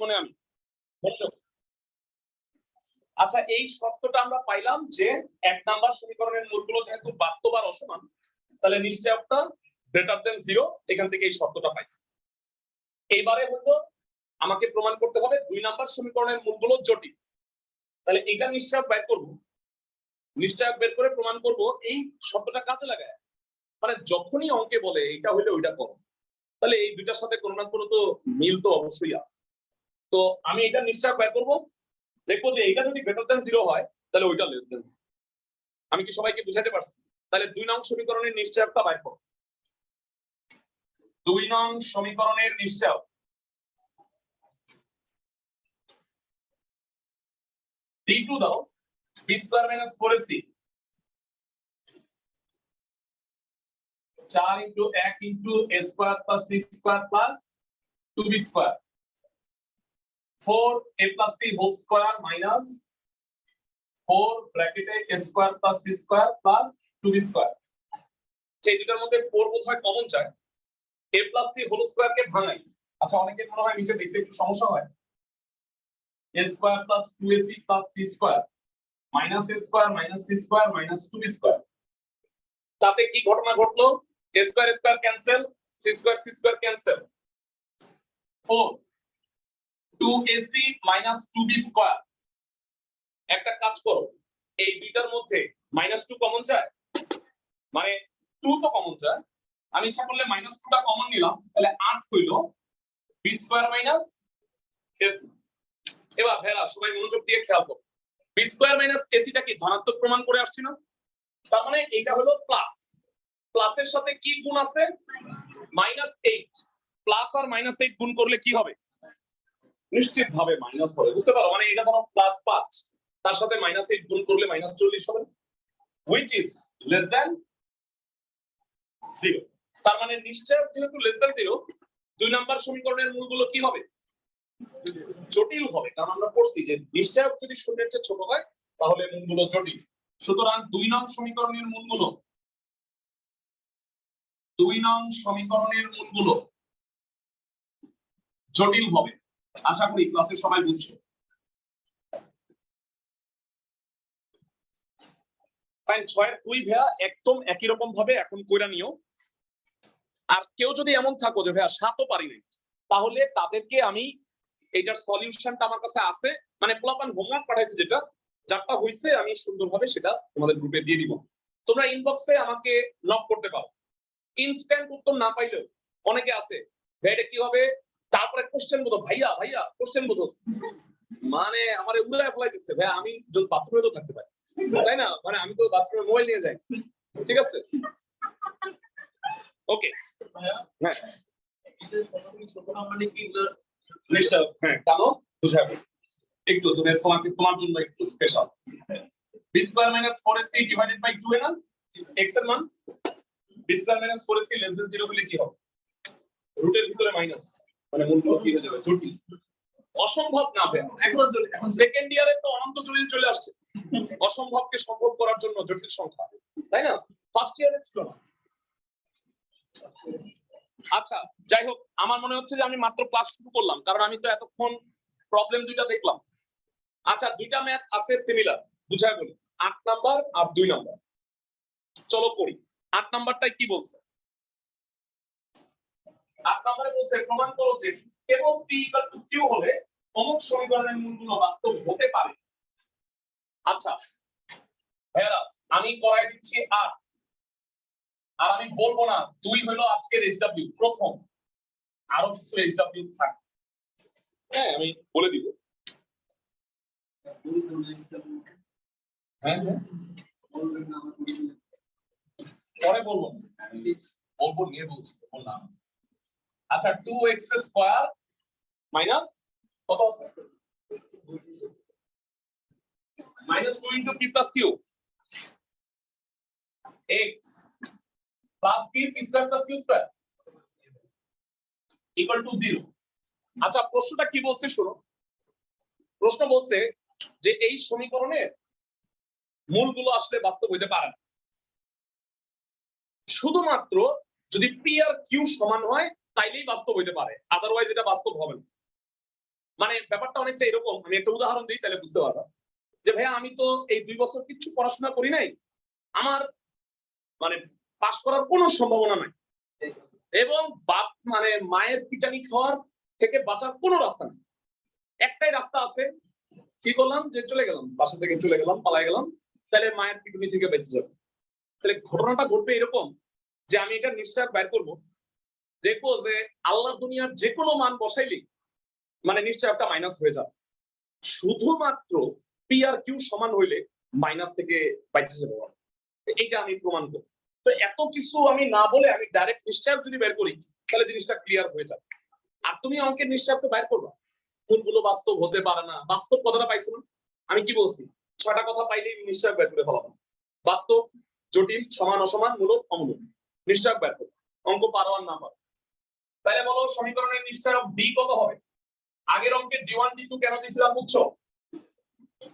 মনে আমি আচ্ছা এই শর্তটা আমরা পাইলাম যে এক নাম্বার সমীকরণের মূলগুলো যেহেতু বাস্তব আর অসমান তাহলে নিশ্চয়তা গ্রেটার দেন 0 এখান থেকে এই শর্তটা পাইছি এইবারে হলো আমাকে প্রমাণ করতে হবে দুই নাম্বার সমীকরণের মূলগুলো জটিল তাহলে এটা নিশ্চয়ক বের করব নিশ্চয়ক বের করে প্রমাণ করব এই শর্তটা কাজে লাগায় মানে যখনই অঙ্কে বলে এটা হইলে ওইটা করো তাহলে এই দুইটার সাথে কোনো না কোনো তো মিল তো অবশ্যই আছে তো আমি এটা নিশ্চয়ক বের করব দেখবো যে এটা যদি গ্রেটার দেন 0 হয় তাহলে ওইটা লেস দেন আমি কি সবাইকে বুঝাতে পারছি তাহলে 2 নং সমীকরণের নিশ্চয়কটা বের করব 2 নং সমীকরণের নিশ্চয়ক d2 দাও b square minus 4ac 4 into 1 into a square plus c square plus 2b square 4a plus c whole square minus 4 bracket a square plus c square plus 2b square এই দুটোর মধ্যে 4 বোধহয় কমন যায় a plus c whole square কে ভাঙাই আচ্ছা অনেকের মনে হয় নিচে দেখতে একটু সমস্যা হয় a square plus 2ac plus c square minus a square minus c square minus 2b square তাতে কি ঘটনা ঘটলো a square square cancel c square cancel 4 2ac minus 2b square একটা কাজ করো এই দুইটার মধ্যে -2 কমন যায় মানে 2 তো কমন যায় আমি ইচ্ছা করলে -2 টা কমন নিলাম তাহলে 8 হইলো b square minus ac এবার ভাইরা সবাই মনোযোগ দিয়ে খেয়াল করো b square minus ac টা কি ধনাত্মক প্রমাণ করে আসছি না তার মানে এটা হলো প্লাস প্লাসের সাথে কি গুণ আছে -8 প্লাস আর -8 গুণ করলে কি হবে নিশ্চিত ভাবে মাইনাস হবে বুঝতে পারো মানে এটা ধরো +5 তার সাথে -8 গুণ করলে -40 হবে which is less than 0 তার মানে নিশ্চয় যেহেতু less than 0 দুই নাম্বার সমীকরণের মূলগুলো কি হবে জটিল হবে কারণ আমরা পড়ছি যে নিশ্চয় যদি শূন্যের চেয়ে ছোট হয় তাহলে মূলগুলো জটিল সুতরাং 2 নং সমীকরণের মূলগুলো 2 নং সমীকরণের মূলগুলো জটিল হবে আশা করি ক্লাসে সবাই বুঝছো ফাইন 6 এর 2 ভাইয়া একদম একই রকম ভাবে এখন কইরা নিও আর কেউ যদি এমন থাকো যে ভাইয়া 7ও পারি নাই তাহলে তাদেরকে আমি এটার সলিউশনটা আমার কাছে আছে মানে পোলাপান হোমওয়ার্ক পাঠাইছে যেটা যারটা হইছে আমি সুন্দরভাবে সেটা তোমাদের গ্রুপে দিয়ে দিব তোমরা ইনবক্সে আমাকে নক করতে পারো ইনস্ট্যান্ট উত্তর না পাইলেও অনেকে আছে ভাইয়া কি হবে তারপরে কোশ্চেন বোধ ভাইয়া ভাইয়া কোশ্চেন বোধ মানে আমারে উড়ায় ফেলাই দিচ্ছে ভাইয়া আমি যদি বাথরুমে তো থাকতে পারি তাই না মানে আমি তো বাথরুমে মোবাইল নিয়ে যাই ঠিক আছে ওকে হ্যাঁ ছোট না মানে কি নিশ্চয় হ্যাঁ কেন বুঝাবো একটু তুমি তোমার জন্য একটু special b square minus 4ac divided by 2 না x এর মান b square minus 4ac less than 0 হলে কি হবে রুটের ভিতরে মাইনাস মানে মূলগুলো কি হয়ে যাবে জটিল অসম্ভব না ভাই এখন সেকেন্ড ইয়ারে তো অনন্ত জটিল চলে আসছে অসম্ভবকে সম্ভব করার জন্য জটিল সংখ্যা তাই না ফার্স্ট ইয়ারে ছিল না আচ্ছা যাই হোক আমার মনে হচ্ছে যে আমি মাত্র ক্লাস শুরু করলাম কারণ আমি তো এতক্ষণ প্রবলেম দুইটা দেখলাম আচ্ছা দুইটা ম্যাথ আছে সিমিলার বুঝাই বলি 8 নাম্বার আর 2 নাম্বার চলো পড়ি 8 নাম্বারটাই কি বলছে 8 নম্বরে বলছে প্রমাণ করো যে কেবল p q হলে অমুক সমীকরণের মূলগুলো বাস্তব হতে পারে আচ্ছা ভাইরা আমি করাই দিচ্ছি 8 আর আমি বলবো না 2 হলো আজকের SW প্রথম আরো কিছু SW থাকে হ্যাঁ আমি বলে দিব হ্যাঁ পরে বলবো বলবো নিয়ে বলছি বললাম আচ্ছা 2x স্কয়ার মাইনাস কত আছে -2 into p plus q x plus p square plus q square equal to 0 আচ্ছা প্রশ্নটা কি বলছে শুনো প্রশ্ন বলছে যে এই সমীকরণের মূলগুলো আসলে বাস্তব হইতে পারে না শুধুমাত্র যদি p আর q সমান হয় তাইলেই বাস্তব হইতে পারে আদারওয়াইজ এটা বাস্তব হবে না মানে ব্যাপারটা অনেকটা এরকম, আমি একটা উদাহরণ দিই তাহলে বুঝতে পারবা। যে ভাইয়া আমি তো এই 2 বছর কিচ্ছু পড়াশোনা করি নাই, আমার মানে পাস করার কোনো সম্ভাবনা নাই, এবং বাপ মানে মায়ের পিটানি খাওয়ার থেকে বাঁচার কোনো রাস্তা নেই। একটাই রাস্তা আছে, কি করলাম যে চলে গেলাম, বাসা থেকে চলে গেলাম, পালাই গেলাম, তাহলে মায়ের পিটুনি থেকে বেঁচে যাবে। তাহলে ঘটনাটা ঘটবে এরকম যে আমি এটা নিশ্চয় বের করবো, দেখবো যে আল্লাহর দুনিয়ার যে কোনো মান বসাইলেই মানে নিশ্চয় একটা মাইনাস হয়ে যাবে। শুধুমাত্র পি আর কিউ সমান হইলে মাইনাস থেকে বেঁচে যাবে, এইটা আমি প্রমাণ করব। তো এত কিছু আমি না বলে আমি ডাইরেক্ট নিশ্চয় যদি বের করি তাহলে জিনিসটা ক্লিয়ার হয়ে যাবে। আর তুমি অঙ্কের নিশ্চয় তো বের করবা, কোনগুলো বাস্তব হতে পারে না। বাস্তব কথাটা পাইছো না, আমি কি বলছি? 6টা কথা পাইলেই নিশ্চয় বের করে ফেলাবো। বাস্তব, জটিল, সমান অসমান, মূলক অমূলক, নিশ্চয় বের করবো, অঙ্ক পারো আর না পারো। তাহলে বলো সমীকরণের নিশ্চয়ক ডি কত হবে? আগের অঙ্কে d1 d2 কেন দিয়েছিলাম বুঝছো?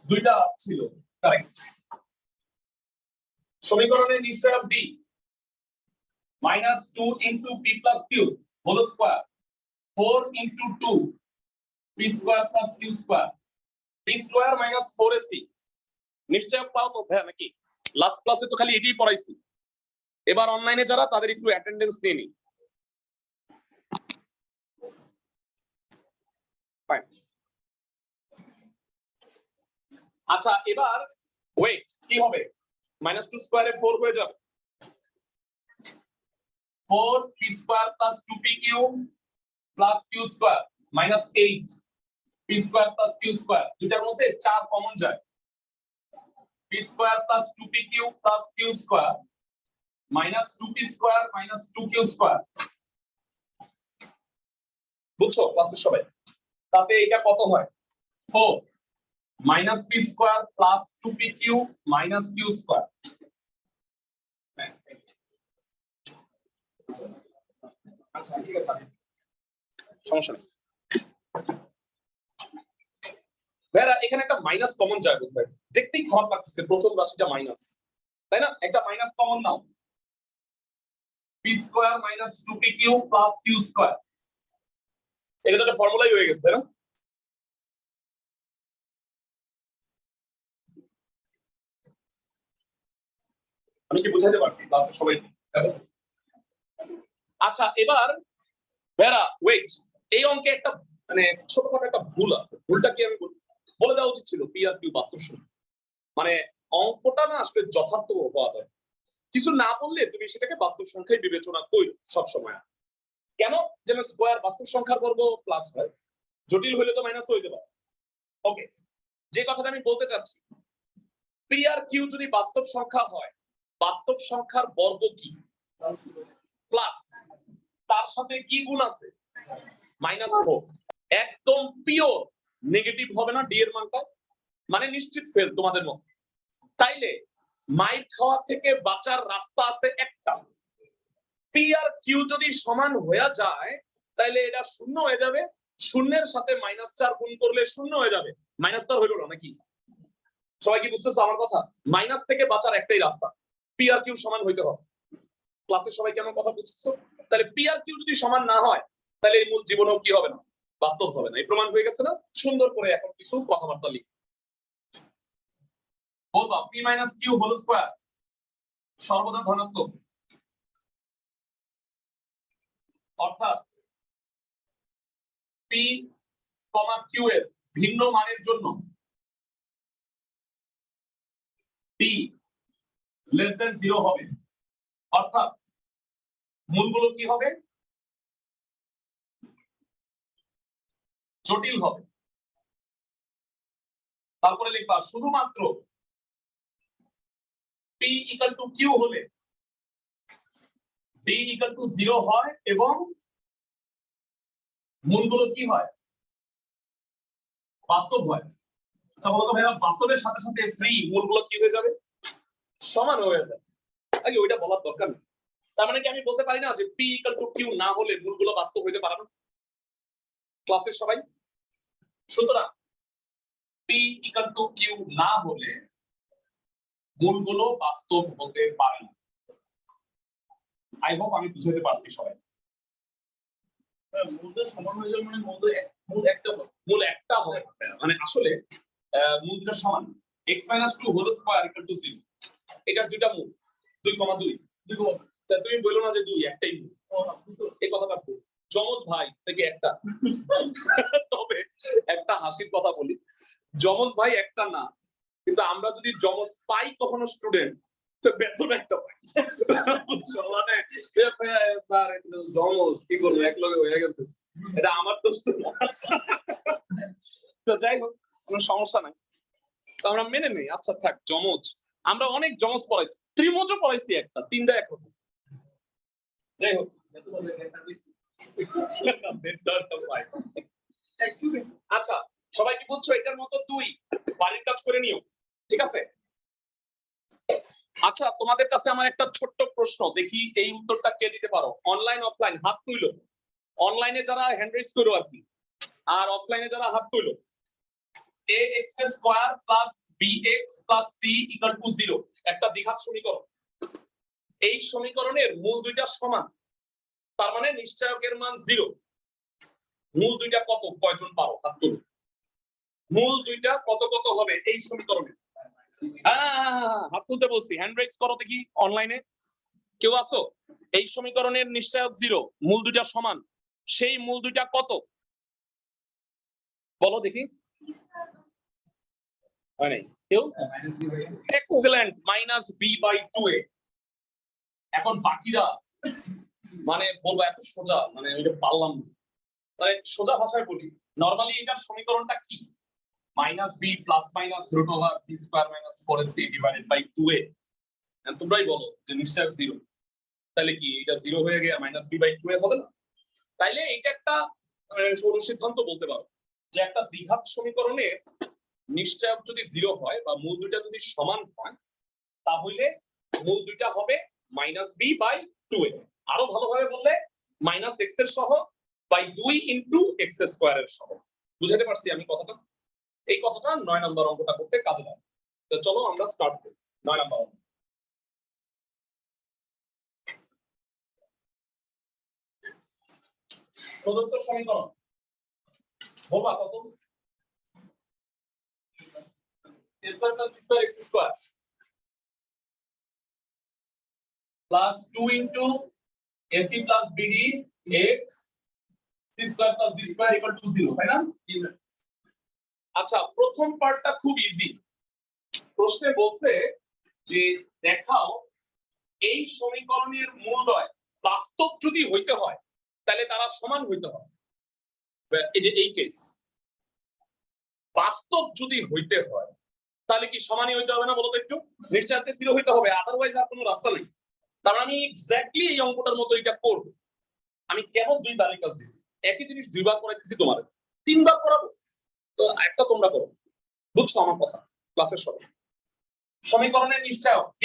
দুইটা ছিল, কারেক্ট। সমীকরণের নিশ্চয়ক D -2 into p plus q whole square 4 into 2 p square plus q square p square minus 4ac। নিশ্চয়ক পাও তো ভাই নাকি? লাস্ট ক্লাসে তো খালি এটাই পড়াইছি, এবার অনলাইনে যারা তাদের একটু অ্যাটেন্ডেন্স নিয়ে নি। আচ্ছা এবার ওয়েট কি হবে? -2 স্কয়ারে 4 হয়ে যাবে, 4 p square plus 2pq plus q square -8 p square plus q square, দুটার মধ্যে 4 কমন যায়, p square plus 2pq plus q square -2p square -2q square. বুঝছো ক্লাসের সবাই? তাতে এটা কত হয়? 4 -p square plus 2pq q square. আচ্ছা ঠিক আছে, সমস্যা নেই। ভাইরা এখানে একটা মাইনাস কমন যায় বোধহয়, দেখতেই খারাপ লাগতেছে প্রথম রাশিটা মাইনাস, তাই না? একটা মাইনাস কমন নাও, p square -2pq plus q square, এটা তো একটা ফর্মুলাই হয়ে গেছে, তাই না? আমি কি বুঝাতে পারছি ক্লাসের সবাই? আচ্ছা এবার ভাইরা ওয়েট, এই অঙ্কে একটা মানে ছোটখাটো একটা ভুল আছে, ভুলটা কি আমি বলে দেওয়া উচিত ছিল। পি আর কিউ বাস্তব সংখ্যা, মানে অঙ্কটা না আসলে যথার্থ হওয়া দরকার, কিছু না বললে তুমি সেটাকে বাস্তব সংখ্যায় বিবেচনা করো সব সময়। কেন? যেন স্কয়ার বাস্তব সংখ্যার বর্গ প্লাস হয়, জটিল হইলে তো মাইনাস হইতে পারে। ওকে, যে কথাটা আমি বলতে চাচ্ছি, পি আর কিউ যদি বাস্তব সংখ্যা হয়, বাস্তব সংখ্যার বর্গ কি? প্লাস, তার সাথে কি গুণ আছে? -4। একদম পিওর নেগেটিভ হবে না ডি এর মানটা, মানে নিশ্চিত ফেল তোমাদের মত। তাইলে মাইর খাওয়া থেকে বাঁচার রাস্তা আছে একটা, পি আর কিউ যদি সমান হয়ে যায় তাহলে এটা শূন্য হয়ে যাবে, শূন্যের সাথে -4 গুণ করলে শূন্য হয়ে যাবে, -4 হইল না নাকি? সবাই কি বুঝতেছো আমার কথা? মাইনাস থেকে বাঁচার একটাই রাস্তা, পি আর কিউ সমান হইতে হবে। ক্লাসের সবাই কেমন কথা বুঝছো? তাহলে পি আর কিউ যদি সমান না হয় তাহলে এই মূল জীবনেও কি হবে না? বাস্তব হবে না। এই প্রমাণ হয়ে গেছে না? সুন্দর করে এখন কিছু কথাবার্তা লিখ। বলবা P minus Q whole square সর্বদা ধনাত্মক, অর্থাৎ পি কমা কিউ এর ভিন্ন মানের জন্য পি লেস দেন 0 হবে, অর্থাৎ মূলগুলো কি হবে? জটিল হবে। তারপরে লিখবা শুধুমাত্র পি ইকুয়াল টু কিউ হলে ডি ইকুয়াল টু 0 হয় এবং মূলগুলো কি হয়? বাস্তব হয়। আচ্ছা বলতো ভাইয়া, বাস্তবের সাথে সাথে ফ্রি মূলগুলো কি হয়ে যাবে? সমান হয়ে যাবে। আগে ওইটা বলার দরকার নেই। তার মানে কি আমি বলতে পারি না যে পি ইকুয়াল টু কিউ না হলে মূলগুলো বাস্তব হইতে পারে না? ক্লাসের সবাই, সুতরাং পি ইকুয়াল টু কিউ না হলে মূলগুলো বাস্তব হতে পারে না। আই হোপ আমি বুঝাতে পারছি সবাই। মূলটা সমান হয়ে যাবে মানে মূল একটা হবে মানে আসলে মূল দুটো সমান x - 2 whole square equal to 0 এটা দুইটা মূল 2,2 তা তুমি বলো না যে 2 একটাই মূল এই কথাটা ভুল যমজ ভাই থেকে একটা তবে একটা হাসির কথা বলি যমজ ভাই একটা না কিন্তু আমরা যদি যমজ পাই কখনো স্টুডেন্ট তো বেতন একটা পাই মানে স্যার যমজ কি করবো এক লগে হয়ে গেছে এটা আমার দোষ না তো যাই হোক কোনো সমস্যা নাই তো আমরা মেনে নেই আচ্ছা থাক যমজ আমরা অনেক যমজ পড়াইছি ত্রিমজও পড়াইছি একটা তিনটা একরকম যাই হোক আচ্ছা সবাই কি বুঝছো এটার মতো তুই বাড়ির কাজ করে নিও ঠিক আছে আচ্ছা তোমাদের কাছে আমার একটা ছোট্ট প্রশ্ন দেখি এই উত্তরটা কে দিতে পারো অনলাইন অফলাইন হাত তুইলো অনলাইনে যারা হ্যান্ড রেজ করো আর কি আর অফলাইনে যারা হাত তুইলো ax square plus bx plus c equal to 0 একটা দ্বিঘাত সমীকরণ এই সমীকরণের মূল দুইটা সমান তার মানে নিশ্চয়কের মান 0 মূল দুইটা কত কয়জন পারো হাত তুলো মূল দুইটা কত কত হবে এই সমীকরণে হাত তুলতে বলছি হ্যান্ড রেজ করো দেখি অনলাইনে কেউ আছো এই সমীকরণের নিশ্চয়ক 0 মূল দুইটা সমান সেই মূল দুইটা কত বলো দেখি হয় নাই কেউ এক্সেলেন্ট -b/2a এখন বাকিরা মানে বলবো এত সোজা মানে আমি এটা পারলাম না তাহলে সোজা ভাষায় বলি নরমালি এটার সমীকরণটা কি -b plus minus √b² - 4ac / 2a তোমরাই বলো যে নিশ্চয়ক 0 তাহলে কি এটা 0 হয়ে গিয়ে -b/2a হবে না তাইলে এটা একটা সৌর সিদ্ধান্ত বলতে পারো যে একটা দ্বিঘাত সমীকরণে নিশ্চয়ক যদি 0 হয় বা মূল দুইটা যদি সমান হয় তাহলে মূল দুইটা হবে -b/2a আরো ভালোভাবে বললে -x এর সহ বাই 2 * x² এর সহ বুঝাতে পারছি আমি কথাটা এই কথাটা 9 নম্বর অঙ্কটা করতে কাজে লাগে তো চলো আমরা স্টার্ট করি 9 নম্বর অঙ্ক প্রদত্ত সমীকরণ বলবা কত a² + b² x² plus 2 * ac + bd x c² + d² = 0 তাই না আচ্ছা প্রথম পার্টটা খুব ইজি প্রশ্নে বলছে যে দেখাও এই সমীকরণের মূলদ্বয় বাস্তব যদি হইতে হয় তাহলে তারা সমান হইতে হয় এই যে এই কেস বাস্তব যদি হইতে হয় তাহলে কি সমানই হইতে হবে না বলো তো একটু নিশ্চয়কে 0 হইতে হবে আদারওয়াইজ আর কোনো রাস্তা নেই তার আমি এক্স্যাক্টলি এই অঙ্কটার মতো এটা করব আমি কেন দুই বারের কাজ দিছি একই জিনিস দুইবার করাইতেছি তোমার তিনবার করাবো তো একটা তোমরা করো বুঝছো আমার কথা ক্লাসের সবাই সমীকরণের নিশ্চয় b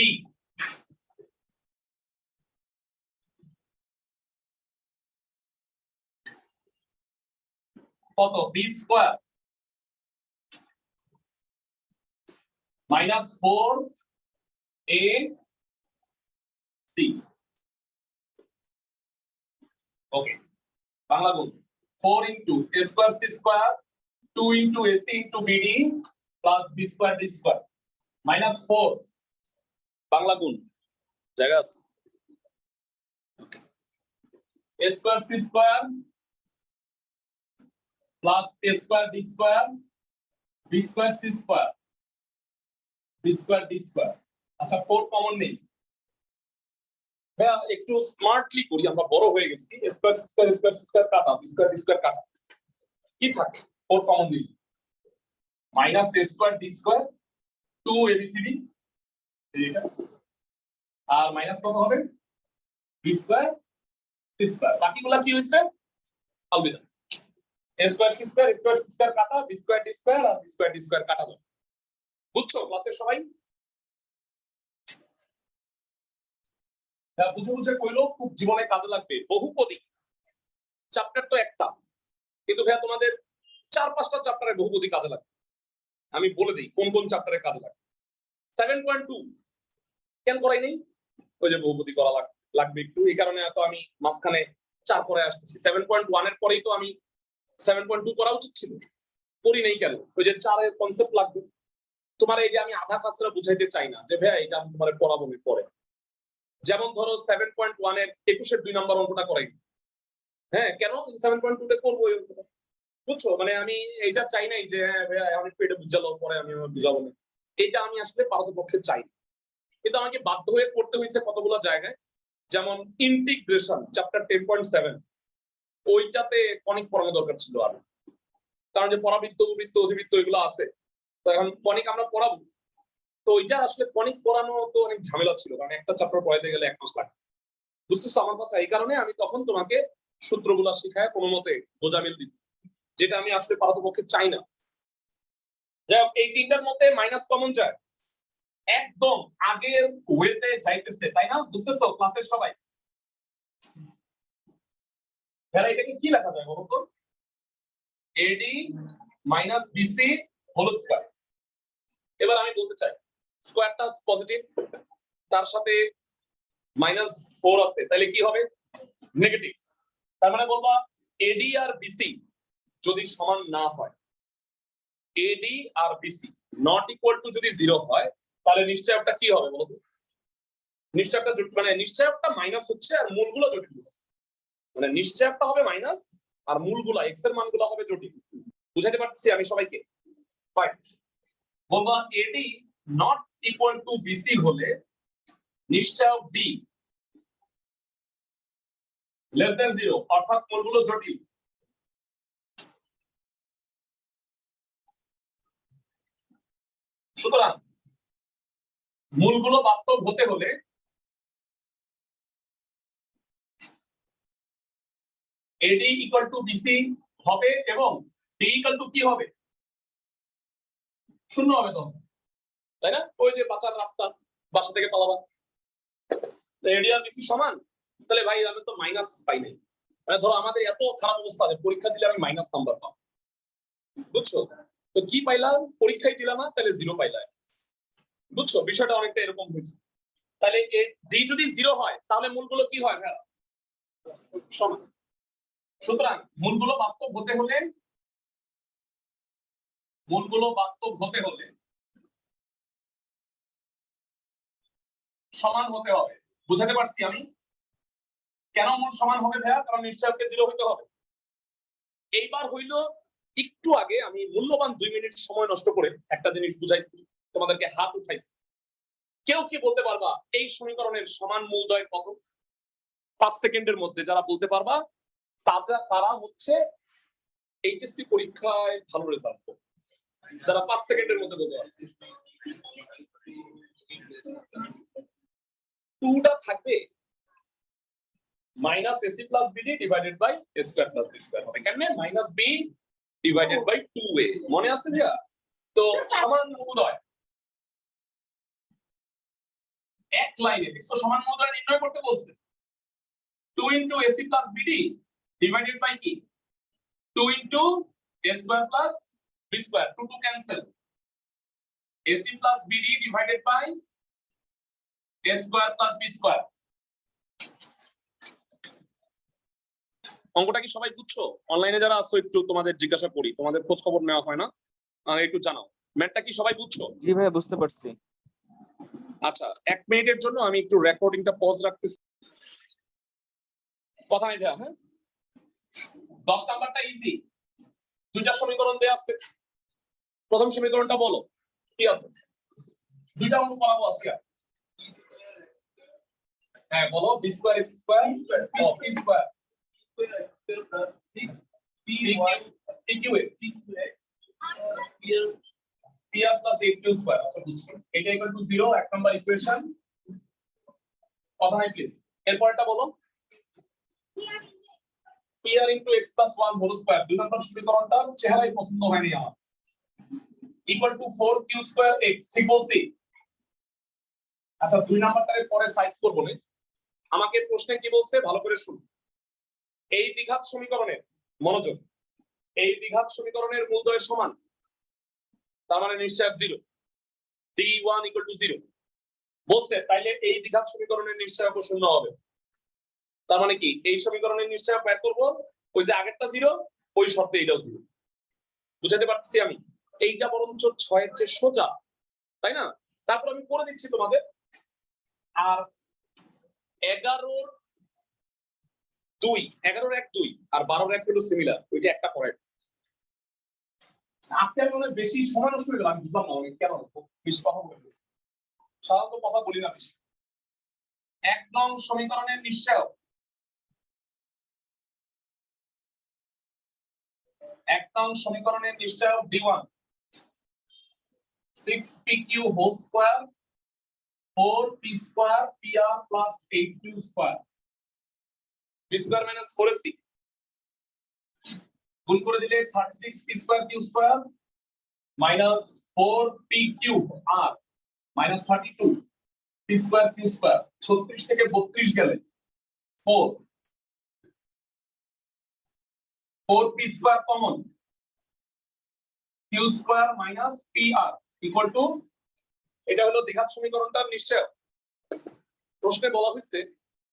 কত b² -4ac ওকে বাংলা গুণ 4 * a² c² 2 * ac * bd plus b² d² -4 Bangla গুণ জায়গা আছে a² c² plus a² d² b² c² b² d² আচ্ছা 4 কমন নেই ভাইয়া একটু স্মার্টলি করি আমরা বড় হয়ে গেছি a² c² কাটা b² d² কাটা কি থাকে 4 কমন নেই -a² d² 2 abcd এটা আর মাইনাস কত হবে b² c² বাকিগুলা কি হইছে আলবিদা a² c² কাটা b² d² আর b² d² কাটা যাবে বুঝছো ক্লাসের সবাই বুঝে বুঝে কইলো খুব জীবনে কাজে লাগবে বহুপদী চ্যাপ্টার তো একটা কিন্তু ভাইয়া তোমাদের 4-5টা চ্যাপ্টারে বহুপদী কাজে লাগবে আমি বলে দিই কোন কোন চ্যাপ্টারে কাজে লাগবে 7.2 কেন করাই নেই ওই যে বহুপদী করা লাগবে একটু এই কারণে তো আমি মাঝখানে 4 পরে আসতেছি 7.1 এর পরেই তো আমি 7.2 করা উচিত ছিল, করি নাই কেন? ওই যে 4 এর কনসেপ্ট লাগবে তোমার। এই যে আমি আধা কাজটা বুঝাইতে চাই না যে ভাই এটা আমি তোমার পড়াবো পরে। যেমন ধরো 7.1 এর 21 এর 2 নম্বর অঙ্কটা করাই, হ্যাঁ কেন 7.2 তে করবো এই অঙ্কটা, বুঝছো? মানে আমি এইটা চাই নাই যে হ্যাঁ ভাই আমি পেটে বুঝালো পরে আমি বুঝাবো না, এটা আমি আসলে পারতপক্ষে চাই। কিন্তু আমাকে বাধ্য হয়ে করতে হয়েছে কতগুলো জায়গায়, যেমন ইন্টিগ্রেশন চ্যাপ্টার 10.7 ওইটাতে কনিক পড়ানো দরকার ছিল আর, কারণ যে পরাবৃত্ত উপবৃত্ত অধিবৃত্ত এগুলো আছে, তো এখন কনিক আমরা পড়াবো, তো ওইটা আসলে কনিক পড়ানো তো অনেক ঝামেলা ছিল, কারণ একটা চ্যাপ্টার পড়াইতে গেলে 1 মাস লাগে। বুঝতেছো আমার কথা? এই কারণে আমি তখন তোমাকে সূত্রগুলা শিখায় কোনো মতে বোঝা মিল দিচ্ছি, যেটা আমি আসলে পারতপক্ষে চাই না। যাই হোক, এই তিনটার মধ্যে মাইনাস কমন যায়, একদম আগের ওয়েতে যাইতেছে, তাই না? বুঝতেছো ক্লাসের সবাই? এটাকে কি লেখা যায় বলতো? AD minus BC whole square. এবার আমি বলতে চাই স্কয়ারটা পজিটিভ, তার সাথে -4 আছে, তাহলে কি হবে? নেগেটিভ। তার মানে বলবা এডি আর বিসি যদি সমান না হয়, এডি আর বিসি নট ইকুয়াল টু যদি 0 হয়, তাহলে নিশ্চয়টা কি হবে বলতো? নিশ্চয়টা মানে নিশ্চয়টা মাইনাস হচ্ছে আর মূলগুলো জটিল, মানে নিশ্চয়টা হবে মাইনাস আর মূলগুলো এক্স এর মানগুলো হবে জটিল। বুঝাতে পারছি আমি সবাইকে? ফাইন। বলবা এডি নট ইকুয়াল টু বিসি হলে নিশ্চয় বি লেস দ্যান 0, অর্থাৎ মূলগুলো জটিল। সুতরাং মূলগুলো বাস্তব হতে হলে এডি ইকুয়াল টু বিসি হবে এবং ডি ইকুয়াল টু কি হবে? 0 হবে তো, তাই না? ওই যে বাঁচার রাস্তা, বাসা থেকে পালাবা, এডি আর বিসি সমান, তাহলে ভাই আমি তো মাইনাস পাই নাই। মানে ধরো আমাদের এত খারাপ অবস্থা যে পরীক্ষা দিলে আমি মাইনাস নাম্বার পাবো, বুঝছো? তো কি পাইলাম? পরীক্ষায় দিলাম না, তাহলে 0 পাইলাম, বুঝছো? বিষয়টা অনেকটা এরকম হয়েছে। তাহলে ডি যদি 0 হয় তাহলে মূলগুলো কি হয় ভাই? সমান। সুতরাং মূলগুলো বাস্তব হতে হলে সমান হতে হবে। বুঝাতে পারছি আমি? কেন মূল সমান হবে ভাইয়া? কারণ নিশ্চয়কে 0 হইতে হবে। এইবার হইলো একটু আগে আমি মূল্যবান 2 মিনিট সময় নষ্ট করে একটা জিনিস বুঝাইছি, তোমাদেরকে হাত উঠাইছি। কেউ কি বলতে পারবা এই সমীকরণের সমান মূলদ্বয় কত? 5 সেকেন্ডের মধ্যে যারা বলতে পারবা তারা হচ্ছে এইচএসসি পরীক্ষায় ভালো রেজাল্ট করবে, যারা 5 সেকেন্ডের মধ্যে বলতে পারছে। 2টা থাকবে minus AC plus BD divided by A square plus B square হবে, কেন? Minus B divided by 2a, মনে আছে যা? তো সমান মূলদ্বয় এক লাইনে দেখছো, সমান মূলদ্বয় নির্ণয় করতে বলছে 2 into AC plus BD divided by কি? 2 into a square plus B square, 2 two cancel, AC plus BD divided by a square plus B square. অঙ্কটা কি সবাই বুঝছো? অনলাইনে যারা আছো একটু তোমাদের জিজ্ঞাসা করি, তোমাদের খোঁজ খবর নেওয়া হয় না, একটু জানাও ম্যাথটা কি সবাই বুঝছো? জি ভাই বুঝতে পারছি। আচ্ছা 1 মিনিটের জন্য আমি একটু রেকর্ডিংটা পজ রাখতেছি, কথা নাই ভাইয়া। হ্যাঁ 10 নাম্বারটা ইজি, দুইটা সমীকরণ দেয়া আছে। প্রথম সমীকরণটা বলো কি আছে? দুইটা অঙ্ক করাবো আজকে। হ্যাঁ বলো, B square X square of P square plus 6pqx pr plus 8q square. আচ্ছা বুঝছি, এটা ইকুয়াল টু 0, এক নাম্বার ইকুয়েশন। কথা নাই প্লিজ। এরপরটা বলো pr into x plus 1 whole square, দুই নম্বর সমীকরণটা চেহারাই পছন্দ হয়নি আমার, equal to 4q square x, ঠিক বলছি? আচ্ছা দুই নাম্বারটারে পরে সাইজ করব না, আমাকে প্রশ্নে কি বলছে ভালো করে শুনুন। এই দ্বিঘাত সমীকরণের, মনোযোগ, এই দ্বিঘাত সমীকরণের মূলদ্বয় সমান, তার মানে নিশ্চয়ক 0, d1 = 0 বলছে, তাইলে এই দ্বিঘাত সমীকরণের নিশ্চয়ক শূন্য হবে। তার মানে কি এই সমীকরণের নিশ্চয়ক বের করব, ওই যে আগেরটা 0 ওই শর্তে এটাও 0। বুঝাতে পারছি আমি? এইটা বরঞ্চ 6 এর চেয়ে সোজা, তাই না? তারপর আমি করে দিচ্ছি তোমাদের। আর 11 এর 1 2 আর 12 এর 1 হলো সিমিলার, ওইটা একটা পয়েন্ট। আজকে আমি মনে বেশি সময় নষ্ট হয়ে গেল, আমি বুঝলাম না অনেক কেন বেশি কথা বলে গেছি। সাধারণত কথা বলি না বেশি। 1 নং সমীকরণের নিশ্চয়ক 1 নং সমীকরণের নিশ্চয়ক d1 6pq whole square 4p square pr plus 8q square p square minus 4ac গুণ করে দিলে 36p square q square minus 4pq r minus 32p square q square 36 থেকে 32 গেলে 4p স্কয়ার common q square minus pr equal to, এটা হলো দ্বিঘাত সমীকরণটার নিশ্চয়ক। প্রশ্নে বলা হয়েছে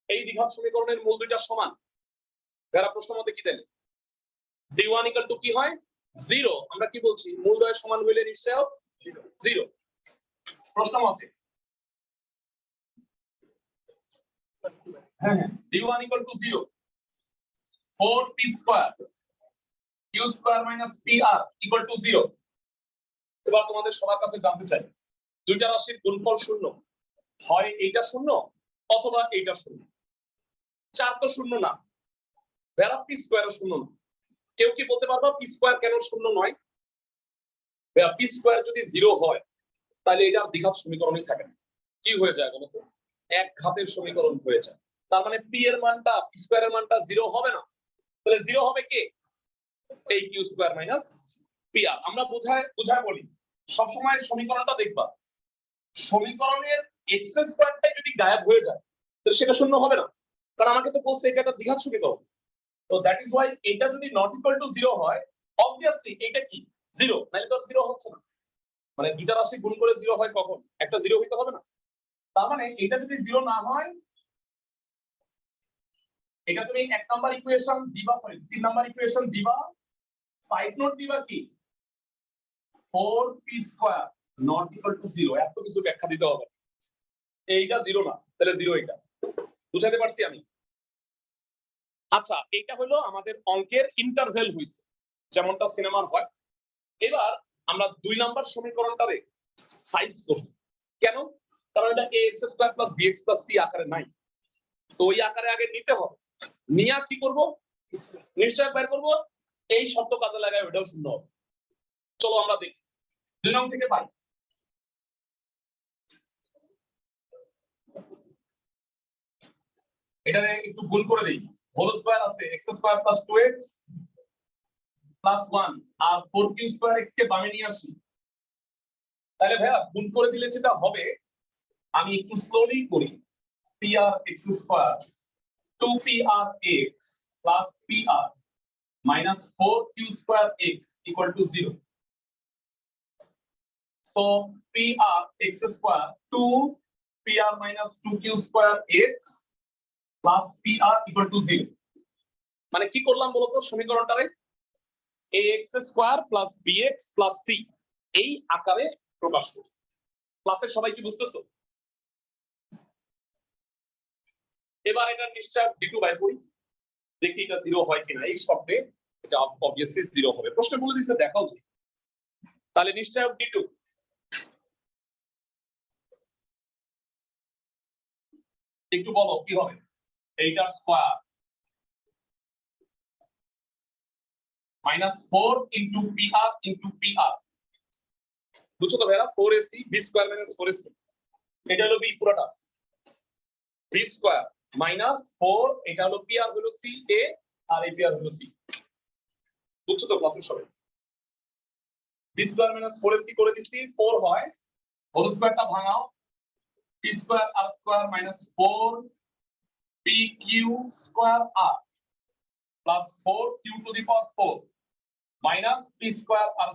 এই দ্বিঘাত সমীকরণের মূল দুইটা সমান। যারা প্রশ্ন মতে কি দেন d1 ইকুয়াল টু কি হয় 0, আমরা কি বলছি মূল দ্বয় সমান হইলে নিশ্চয়ক 0। প্রশ্ন মতে হ্যাঁ d1 equal to 0 4p square q square minus pr equal to 0। এবার তোমাদের সবার কাছে জানতে চাই দুইটা রাশির গুণফল শূন্য, হয় এইটা শূন্য অথবা এইটা শূন্য। 4 তো শূন্য না, ভেড়া পি স্কয়ারও শূন্য না। কেউ কি বলতে পারবা পি স্কয়ার কেন শূন্য নয়? ভেড়া পি স্কয়ার যদি 0 হয় তাহলে এটা দ্বিঘাত সমীকরণই থাকে না, কি হয়ে যায় বলতো? এক ঘাতের সমীকরণ হয়ে যায়। তার মানে পি এর মানটা পি স্কয়ারের মানটা 0 হবে না, তাহলে 0 হবে কে? এই Q square minus P R. আমরা বুঝায় বলি সব সময় সমীকরণটা দেখবা, সমীকরণের এক্স স্কয়ারটাই যদি গায়েব হয়ে যায় তাহলে সেটা শূন্য হবে না, কারণ আমাকে তো বলছে এটা একটা দ্বিঘাত সমীকরণ। তো দ্যাট ইজ ওয়াই এটা যদি নট ইকুয়াল টু 0 হয় অবভিয়াসলি এটা কি 0, নাহলে তো 0 হচ্ছে না। মানে দুইটা রাশি গুণ করে 0 হয় কখন? একটা 0 হইতে হবে না। তার মানে এটা যদি 0 না হয়, এটা তুমি 1 নাম্বার ইকুয়েশন দিবা, সরি 3 নাম্বার ইকুয়েশন দিবা, সাইড নোট দিবা কি 4p square not equal to 0, এত কিছু ব্যাখ্যা দিতে হবে। এইটা 0 না, তাহলে 0 এটা। বুঝাতে পারছি আমি? আচ্ছা, এটা হলো আমাদের অঙ্কের ইন্টারভেল হইছে, যেমনটা সিনেমার হয়। এবার আমরা 2 নাম্বার সমীকরণটারে সাইজ করব। কেন? কারণ এটা ax² + bx + c আকারে নাই, তো ওই আকারে আগে নিতে হবে। নিয়া কি করব? নিশ্চয়ক বের করব, এই শর্ত কাজে লাগায় ওটাও শূন্য হবে। চলো আমরা দেখি 2 নং থেকে পাই। এটারে একটু গুণ করে দেই। হোল স্কয়ার আছে x² + 2x + 1 আর 4q² x কে বামে নিয়ে আসি, তাহলে ভাইয়া গুণ করে দিলে যেটা হবে, আমি একটু স্লোলি করি, prx² 2prx plus pr minus 4q² x equal to 0. So prx² 2pr minus 2q² x plus pr equal to 0. মানে কি করলাম বলতো সমীকরণটারে ax² plus bx plus c এই আকারে প্রকাশ করছি। ক্লাসের সবাই কি বুঝতেছো? এবার এটা নিশ্চয় d2 বাই করি, দেখি এটা 0 হয় কিনা। এই শর্তে এটা obviously 0 হবে, প্রশ্নে বলে দিয়েছে দেখাও যায়। তাহলে নিশ্চয় d2 একটু বলো কি হবে? এইটার square -4 into pr into pr, বুঝছো তো ভাইরা? 4ac b² - 4ac, এটা হলো b পুরোটা, b² -4, এটা হলো pr হলো c a আর এই pr হলো c। বুঝছো তো ক্লাসের সবাই? b² - 4ac করে দিছি, 4 হয়, whole স্কয়ারটা ভাঙাও, p² r² -4 pq² r plus 4q to the power 4 minus p² r²।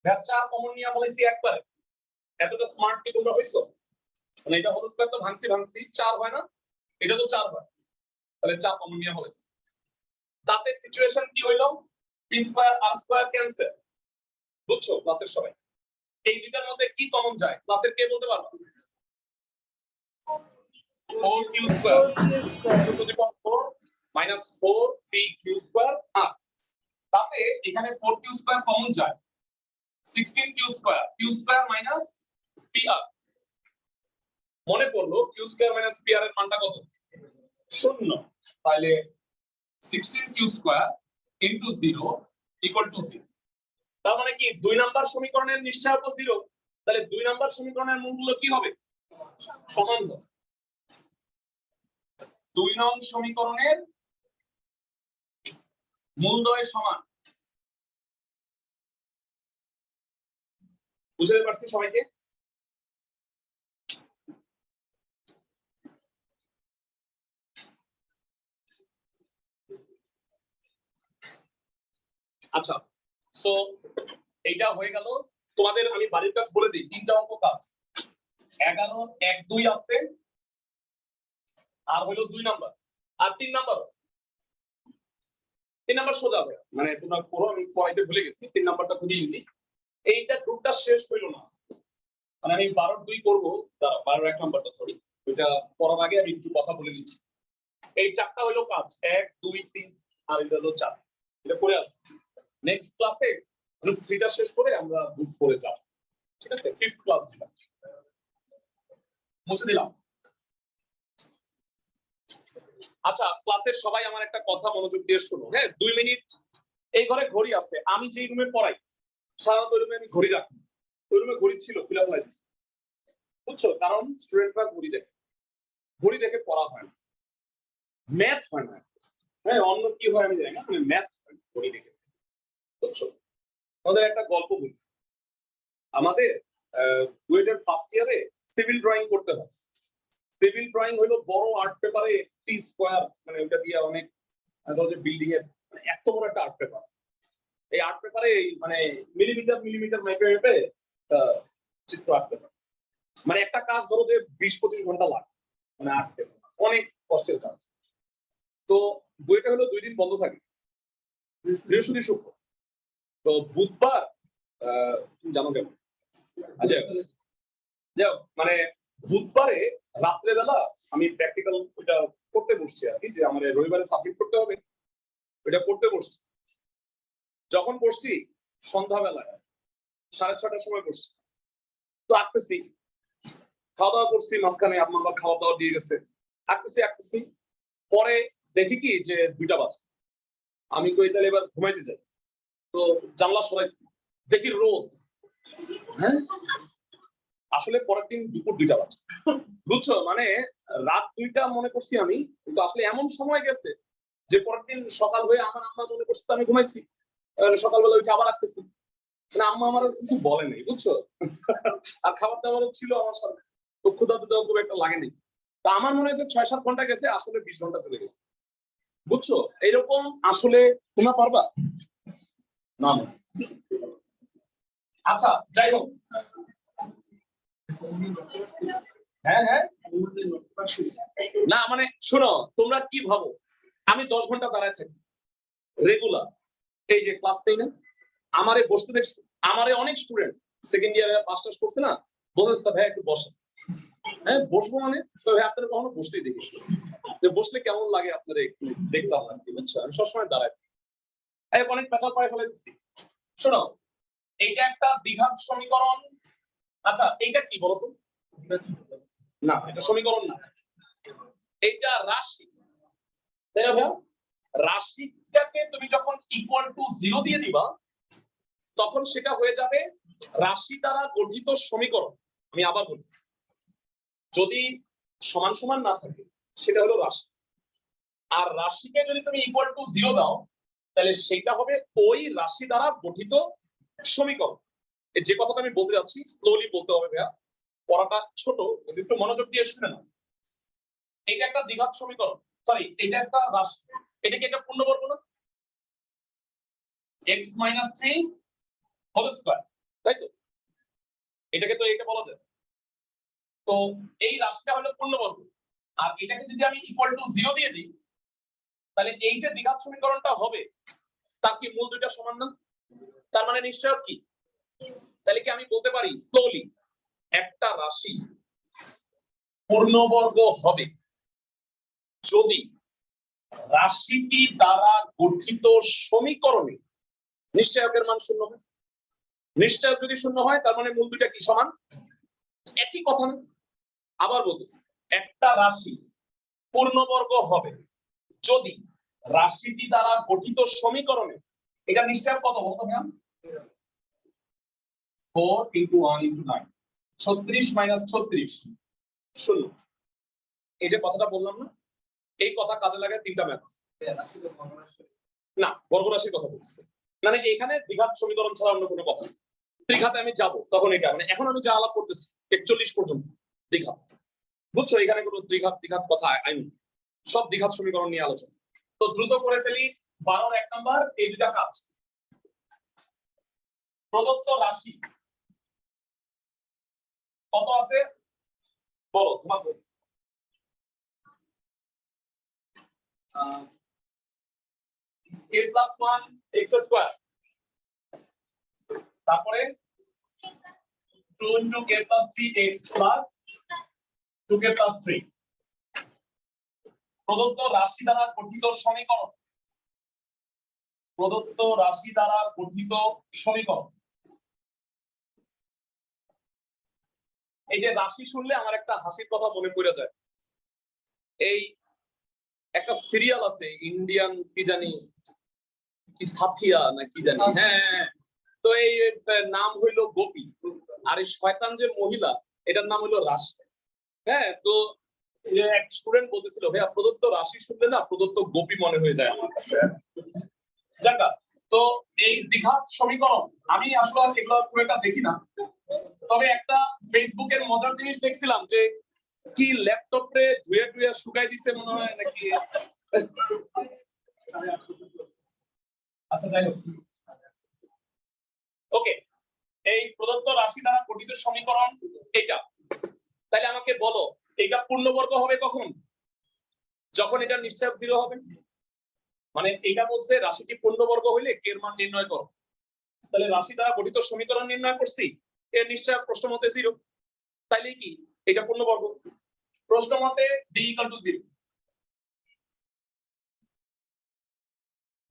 ভেচ্চা common নিয়ে বলেছি একবার, এতটা স্মার্ট কি তোমরা হইছো? মানে এটা হোল স্কয়ার তো ভাঙছি 4 হয় না, এটা তো 4 হয়, তাহলে 4 কমন নেওয়া হয়েছে। তাতে সিচুয়েশন কি হইলো, পি স্কয়ার আর স্কয়ার ক্যান্সেল, বুঝছো ক্লাসের সবাই? এই দুটার মধ্যে কি কমন যায় ক্লাসের কে বলতে পারবে? 4q square 2 to the power 4 minus 4pq square আর তাতে এখানে 4q স্কয়ার কমন যায়, 16q square q square minus pr। মনে পড়লো q স্কয়ার মাইনাস pr এর মানটা কত? 0। তাহলে 16q square into 0 equal to 0। তার মানে কি 2 নাম্বার সমীকরণের নিশ্চয়তা 0, তাহলে 2 নাম্বার সমীকরণের মূলগুলো কি হবে? সমান হবে। 2 নং সমীকরণের মূলদ্বয় সমান। বুঝতে পারছি সবাইকে? আচ্ছা, সো এইটা হয়ে গেল। তোমাদের আমি বাড়ির কাজ বলে দিই, 3টা অঙ্ক কাজ। 11 1 2 আছে, আর হলো 2 নাম্বার, আর 3 নাম্বার। 3 নাম্বার সোজা হবে, মানে তোমরা পড়ো, আমি পড়াইতে ভুলে গেছি। 3 নাম্বারটা খুবই ইজি। এইটা গ্রুপটা শেষ হইলো না, মানে আমি 12 2 করব, 12 1 নাম্বারটা সরি, ওইটা পড়ার আগে আমি একটু কথা বলে নিচ্ছি। এই 4টা হলো কাজ, 1 2 3 আর এটা হলো 4। এটা করে আসবো নেক্সট ক্লাসে। গ্রুপ 3টা শেষ করে আমরা গ্রুপ 4 এ যাব, ঠিক আছে? 5th ক্লাস যেটা মুছে দিলাম। আচ্ছা, ক্লাসের সবাই আমার একটা কথা মনোযোগ দিয়ে শুনো, হ্যাঁ? 2 মিনিট। এই ঘরে ঘড়ি আছে, আমি যে রুমে পড়াই সাধারণত ওই রুমে আমি ঘড়ি রাখি। ওই রুমে ঘড়ি ছিল, খুলে ফেলাই দিচ্ছি, বুঝছো? কারণ স্টুডেন্টরা ঘড়ি দেখে পড়া হয় না, ম্যাথ হয় না। হ্যাঁ, অন্য কি হয় আমি জানি না, মানে ম্যাথ হয় ঘড়ি দেখে, বুঝছো? আমাদের একটা গল্প বলি। আমাদের বুয়েটের ফার্স্ট ইয়ারে সিভিল ড্রয়িং করতে হয়। সিভিল ড্রয়িং হলো বড় আর্ট পেপারে টি স্কয়ার, মানে ওটা দিয়ে অনেক বিল্ডিং এর মানে এত বড় একটা আর্ট পেপার। এই আর্ট পেপারে মানে মিলিমিটার মেপে মেপে চিত্র আঁকতে হয়। মানে একটা কাজ ধরো যে 20-25 ঘন্টা লাগে, মানে আর্ট পেপার অনেক কষ্টের কাজ। তো বইটা হলো 2 দিন বন্ধ থাকে, বৃহস্পতি শুক্র। তো বুধবার জানো কেমন, আচ্ছা যাও, মানে বুধবারে রাত্রেবেলা আমি প্র্যাকটিক্যাল ওইটা করতে বসছি আর কি, যে আমার রবিবারে সাবমিট করতে হবে, ওইটা করতে বসছি। যখন বসছি সন্ধ্যাবেলায় 6:30টার সময় বসছি, তো আঁকতেছি, খাওয়া দাওয়া করছি, মাঝখানে আম্মা আবার খাওয়া দাওয়া দিয়ে গেছে, আঁকতেছি। পরে দেখি কি যে 2টা বাজে। আমি কই তাহলে এবার ঘুমাইতে যাই, তো জানলা সরাইছি, দেখি রোদ। হ্যাঁ, আসলে পরের দিন দুপুর 2টা বাজে, বুঝছো? মানে রাত 2টা মনে করছি আমি, কিন্তু আসলে এমন সময় গেছে যে পরের দিন সকাল হয়ে আমার আম্মা মনে করছে আমি ঘুমাইছি, সকালবেলা উঠে আবার আঁকতেছি। মানে আম্মা আমার কিছু বলে নাই, বুঝছো? আর খাবার দাবারও ছিল আমার সাথে, তো ক্ষুধা টুধাও খুব একটা লাগেনি। তা আমার মনে হয়েছে 6-7 ঘন্টা গেছে, আসলে 20 ঘন্টা চলে গেছে, বুঝছো? এইরকম আসলে তোমরা পারবা না? আচ্ছা, যাই হোক, হ্যাঁ হ্যাঁ, না মানে শোনো, তোমরা কি ভাবো আমি 10 ঘন্টা দাঁড়ায় থাকি রেগুলার, এই যে ক্লাস 10 এ আমারে বসতে দেখছি, আমারে অনেক স্টুডেন্ট সেকেন্ড ইয়ারে মাস্টার্স করছে না, বলছে স্যার ভাই একটু বসেন। হ্যাঁ, বসবো মানে তো ভাই আপনারা কখনো বসতেই দেখিস, যে বসলে কেমন লাগে আপনারা একটু দেখলাম আর কি, বুঝছো? আমি সবসময় দাঁড়াই, অনেক পেঁচাল পায়ে ফেলে দিচ্ছি। শোনো, এইটা একটা দ্বিঘাত সমীকরণ। আচ্ছা, এইটা কি বলতো? না, এটা সমীকরণ না, এইটা রাশি, তাই না ভাইয়া? রাশিটাকে তুমি যখন ইকুয়াল টু 0 দিয়ে দিবা, তখন সেটা হয়ে যাবে রাশি দ্বারা গঠিত সমীকরণ। আমি আবার বলি, যদি সমান সমান না থাকে সেটা হলো রাশি, আর রাশিকে যদি তুমি ইকুয়াল টু 0 দাও, তাহলে সেটা হবে ওই রাশি দ্বারা গঠিত সমীকরণ। যে কথাটা আমি বলতে যাচ্ছি স্লোলি বলতে হবে ভাইয়া, পড়াটা ছোট, একটু মনোযোগ দিয়ে শুনে নাও। এটা একটা দ্বিঘাত সমীকরণ, সরি এটা একটা রাশি, এটাকে একটা পূর্ণবর্গ না, x - 3 হোল স্কয়ার, তাই তো? এটাকে তো এটা বলা যায়। তো এই রাশিটা হলো পূর্ণবর্গ, আর এটাকে যদি আমি ইকুয়াল টু 0 দিয়ে দিই, তাহলে এই যে দ্বিঘাত সমীকরণটা হবে তার কি মূল দুইটা সমান না? তার মানে নিশ্চয়ক কি? তাহলে কি আমি বলতে পারি স্লোলি একটা রাশি পূর্ণবর্গ হবে যদি রাশিটি দ্বারা গঠিত সমীকরণে নিশ্চয়কের মান শূন্য হয়? নিশ্চয়ক যদি শূন্য হয় তার মানে মূল দুইটা কি সমান? একই কথা না? আবার বলতেছি, একটা রাশি পূর্ণবর্গ হবে যদি রাশিটি দ্বারা গঠিত সমীকরণে, এটা নিশ্চয়ক কত বলতো ম্যাম? 4 × 1 × 9 36 - 36 শূন্য। এই যে কথাটা বললাম না, এই কথা কাজে লাগে তিনটা ম্যাথ। না, বর্গরাশির কথা বলতেছি, মানে এখানে দ্বিঘাত সমীকরণ ছাড়া অন্য কোনো কথা নেই। ত্রিঘাতে আমি যাব তখন এটা, মানে এখন আমি যা আলাপ করতেছি 41 পর্যন্ত দ্বিঘাত, বুঝছো? এখানে কোনো দ্বিঘাত কথা আইনি, সব দ্বিঘাত সমীকরণ নিয়ে আলোচনা। তো দ্রুত করে ফেলি 12 1 নাম্বার, এই দুটা কাজ। প্রদত্ত রাশি কত আছে বলো, তোমার বলো। a + 1 x², তারপরে 2 × k + 3 x + 2k + 3 প্রদত্ত রাশি দ্বারা গঠিত সমীকরণ। প্রদত্ত রাশি দ্বারা গঠিত সমীকরণ। এই যে রাশি শুনলে আমার একটা হাসির কথা মনে পড়ে যায়। এই একটা সিরিয়াল আছে ইন্ডিয়ান, কি জানি কি সাথিয়া না কি জানি, হ্যাঁ, তো এই নাম হইলো গোপী, আর এই শয়তান যে মহিলা এটার নাম হইলো রাশি। হ্যাঁ, তো এক স্টুডেন্ট বলতেছিল, ভাইয়া প্রদত্ত রাশি শুনলে না প্রদত্ত গোপী মনে হয়ে যায় আমার কাছে। জায়গা তো এই দ্বিঘাত সমীকরণ আমি আসলে এগুলো খুব একটা দেখি না, তবে একটা ফেসবুকের মজার জিনিস দেখছিলাম যে কি ল্যাপটপে ধুয়ে ধুয়ে শুকাই দিতে মনে হয় নাকি। আচ্ছা, যাই হোক, ওকে, এই প্রদত্ত রাশি দ্বারা গঠিত সমীকরণ এটা। তাহলে আমাকে বলো এটা পূর্ণবর্গ হবে কখন? যখন এটা নিশ্চয়ক 0 হবে। মানে এটা বলছে রাশিটি পূর্ণবর্গ হইলে কে এর মান নির্ণয় করো। তাহলে রাশি দ্বারা গঠিত সমীকরণ নির্ণয় করছি, এর নিশ্চয়ক প্রশ্ন মতে 0, তাইলে কি এটা পূর্ণবর্গ? প্রশ্ন মতে d = 0।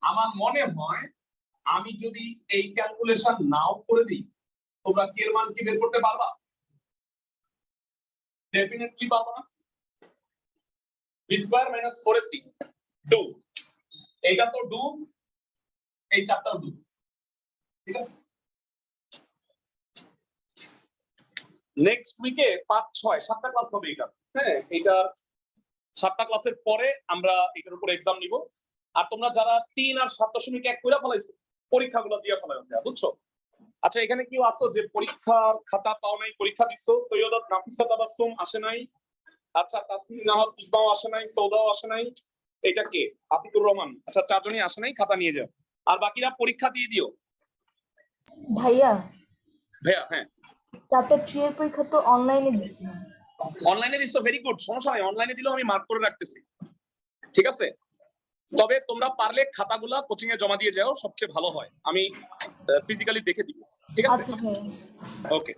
আমার মনে হয় আমি যদি এই ক্যালকুলেশন নাও করে দিই, তোমরা কে এর মান কি বের করতে পারবা? ডেফিনেটলি পারবা না। b² - 4ac ডু, এইটা তো ডু, এই চারটাও ডু, ঠিক আছে? নেক্সট উইকে পার্ট 6 7টা ক্লাস হবে এটা। হ্যাঁ, এটার 7টা ক্লাসের পরে আমরা এটার উপর एग्जाम নিব। আর তোমরা যারা 3 আর 7.1 কইরা ফলাইছো পরীক্ষাগুলো দিয়ে ফলাইছো, বুঝছো? আচ্ছা, এখানে কেউ আসতো যে পরীক্ষার খাতা পাও নাই, পরীক্ষা দিছো? সৈয়দত নাফিসা তাবাসসুম আসে নাই, আচ্ছা তাসমিন নাহার তুসবাও আসে নাই, সৌদাও আসে নাই, এটা কে? আতিকুর রহমান, আচ্ছা চারজনই আসে নাই, খাতা নিয়ে যাও। আর বাকিরা পরীক্ষা দিয়ে দিও। ভাইয়া হ্যাঁ, চ্যাপ্টার 3 এর পরীক্ষা তো অনলাইনে দিছি। অনলাইনে দিছো, ভেরি গুড, সমস্যা নাই, অনলাইনে দিলেও আমি মার্ক করে রাখতেছি, ঠিক আছে? তবে তোমরা পারলে খাতাগুলা কোচিং এ জমা দিয়ে যাও, সবচেয়ে ভালো হয়, আমি ফিজিক্যালি দেখে দিব, ঠিক আছে? আচ্ছা ভাইয়া। ওকে।